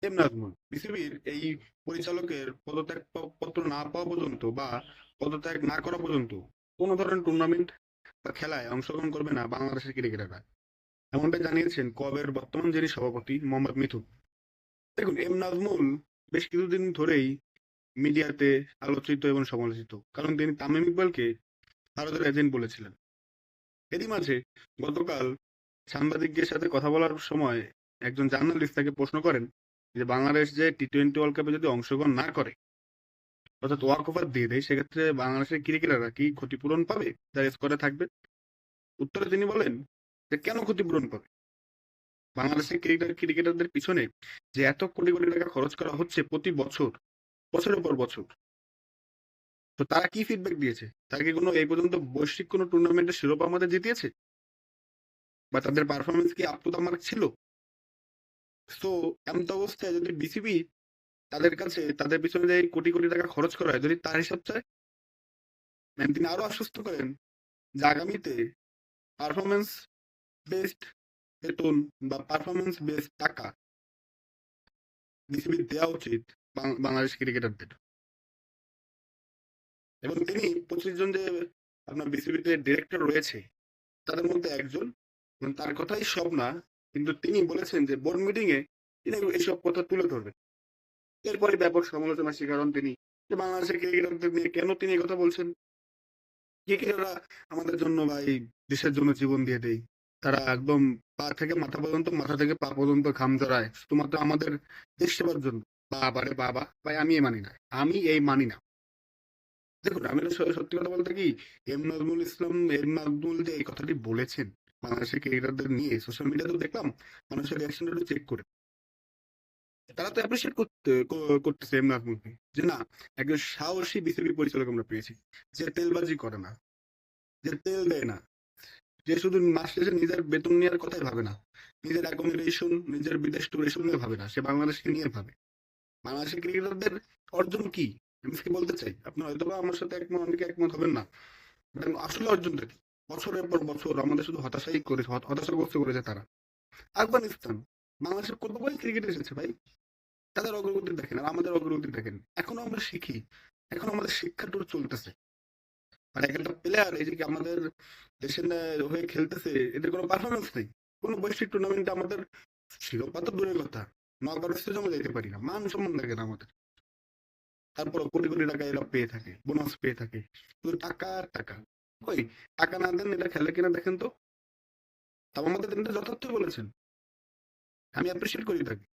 M Nazmul বিসিবির এই পরিচালকের পদত্যাগ পত্র না পাওয়া পর্যন্ত বা পদত্যাগ না করা পর্যন্ত কোনো ধরনের টুর্নামেন্ট বা খেলায় অংশগ্রহণ করবে না বাংলাদেশের ক্রিকেটাররা। এমনটা জানিয়েছেন কবের বর্তমান যিনি সভাপতি মোহাম্মদ মিথুন। দেখুন, এম নাজমুল বেশ কিছুদিন ধরেই মিডিয়াতে আলোচিত এবং সমালোচিত, কারণ তিনি তামিম ইকবালকে ভারতের এজেন্ট বলেছিলেন। এরই মাঝে গতকাল সাংবাদিকদের সাথে কথা বলার সময় একজন জার্নালিস্ট তাকে প্রশ্ন করেন যে বাংলাদেশ যে টি-20 ওয়ার্ল্ড কাপে যদি অংশগ্রহণ না করে, অর্থাৎ ওয়াক ওভার দিয়ে দেয়, সেক্ষেত্রে বাংলাদেশের ক্রিকেটাররা কি ক্ষতিপূরণ পাবে যারা স্কোয়াডে থাকবে? উত্তরে তিনি বলেন যে কেন ক্ষতিপূরণ পাবে? বাংলাদেশের ক্রিকেটারদের পিছনে যে এত কোটি কোটি টাকা খরচ করা হচ্ছে প্রতি বছর, বছরের পর বছর, তো তারা কি ফিডব্যাক দিয়েছে? তারা কি কোনো এই পর্যন্ত বৈশ্বিক কোনো টুর্নামেন্টের শিরোপা আমাদের জিতিয়েছে? বা তাদের পারফরমেন্স কি আপ টু দ্য মার্ক ছিল? তো এমন অবস্থায় যদি বিসিবি তাদের কাছে তাদের পিছনে যে কোটি কোটি টাকা খরচ করা হয়, যদি তার হিসাব চায়, তিনি আরো আশ্বস্ত করেন যে আগামীতে পারফরমেন্স বেসড বেতন বা পারফরমেন্স বেসড টাকা বিসিবি দেওয়া উচিত বাংলাদেশ ক্রিকেটারদের। এবং তিনি 25 জন যে আপনার বিসিবিতে ডিরেক্টর রয়েছে তাদের মধ্যে একজন, এবং তার কথাই সব না, কিন্তু তিনি বলেছেন যে বোর্ড মিটিং এ তিনি এইসব কথা তুলে ধরবেন। এরপরে ব্যাপক সমালোচনার শিকার হন তিনি, যে বাংলাদেশের ক্রিকেটারদের নিয়ে কেন তিনি এই কথা বলছেন। ক্রিকেটাররা আমাদের জন্য বা এই দেশের জন্য জীবন দিয়ে দেয়। তারা একদম পা থেকে মাথা পর্যন্ত, মাথা থেকে পা পর্যন্ত ঘাম ঝরায় শুধুমাত্র আমাদের দেশ সেবার জন্য। বাবা রে বাবা, ভাই আমি এই মানি না, আমি এই মানি না। দেখুন, আমি সত্যি কথা বলতে কি, এম নাজমুল যে এই কথাটি বলেছেন বাংলাদেশের ক্রিকেটারদের নিয়ে, সোশ্যাল মিডিয়াতেও দেখলাম মানুষের রিয়াকশনটা একটু চেক করে, তারা তো অ্যাপ্রিসিয়েট করতেছে এম নাজমুলকে, যে না, একজন সাহসী বিসিবি পরিচালক আমরা পেয়েছি, যে তেলবাজি করে না, যে তেল দেয় না, যে শুধু মাস শেষে নিজের বেতন নেওয়ার কথাই ভাবে না, নিজের অ্যাকোমোডেশন, নিজের বিদেশ ট্যুর এসব নিয়ে ভাবে না, সে বাংলাদেশকে নিয়ে ভাবে। বাংলাদেশের ক্রিকেটারদের অর্জন কি? আমি কি বলতে চাই, আপনি হয়তো বা আমার সাথে একমত, অনেকে একমত হবেন না, আসলে অর্জনটা কি? বছরের পর বছর আমাদের শুধু হতাশাগ্রস্ত করেছে তারা। আফগানিস্তান, বাংলাদেশের কত বই ক্রিকেট এসেছে ভাই, তাদের অগ্রগতি দেখেন আর আমাদের অগ্রগতি দেখেন। এখনো আমরা শিখি, এখনো আমাদের শিক্ষা ট্যুর চলতেছে। আর এক একটা প্লেয়ার এই যে কি আমাদের দেশের হয়ে খেলতেছে, এদের কোনো পারফরমেন্স নেই। কোনো বৈশ্বিক টুর্নামেন্টে আমাদের শিরোপা তো দূরের কথা, নকআউট স্টেজে যেতে পারি না, মান সম্মান থাকে না আমাদের। তারপর কোটি কোটি টাকা এরা পেয়ে থাকে, বোনাস পেয়ে থাকে, শুধু টাকা আর টাকা। কই, টাকা না দেন এটা খেলে কিনা দেখেন তো। তাও আমাদের তিনি যথার্থই বলেছেন, আমি অ্যাপ্রিসিয়েট করি তাকে।